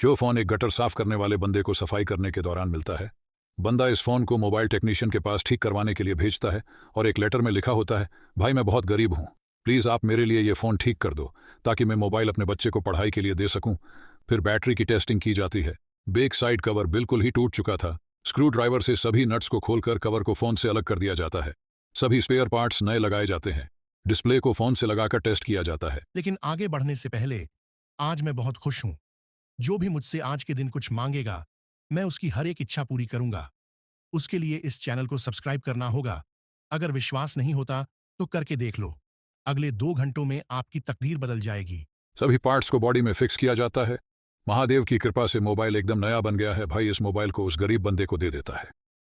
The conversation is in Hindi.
यो फोन एक गटर साफ करने वाले बंदे को सफाई करने के दौरान मिलता है। बंदा इस फोन को मोबाइल टेक्नीशियन के पास ठीक करवाने के लिए भेजता है और एक लेटर में लिखा होता है, भाई मैं बहुत गरीब हूँ, प्लीज़ आप मेरे लिए ये फ़ोन ठीक कर दो ताकि मैं मोबाइल अपने बच्चे को पढ़ाई के लिए दे सकूँ। फिर बैटरी की टेस्टिंग की जाती है। बैक साइड कवर बिल्कुल ही टूट चुका था। स्क्रू ड्राइवर से सभी नट्स को खोलकर कवर को फ़ोन से अलग कर दिया जाता है। सभी स्पेयर पार्ट्स नए लगाए जाते हैं। डिस्प्ले को फ़ोन से लगाकर टेस्ट किया जाता है। लेकिन आगे बढ़ने से पहले आज मैं बहुत खुश हूं। जो भी मुझसे आज के दिन कुछ मांगेगा, मैं उसकी हर एक इच्छा पूरी करूंगा। उसके लिए इस चैनल को सब्सक्राइब करना होगा। अगर विश्वास नहीं होता तो करके देख लो। अगले 2 घंटों में आपकी तकदीर बदल जाएगी। सभी पार्ट्स को बॉडी में फिक्स किया जाता है। महादेव की कृपा से मोबाइल एकदम नया बन गया है। भाई इस मोबाइल को उस गरीब बंदे को दे देता है।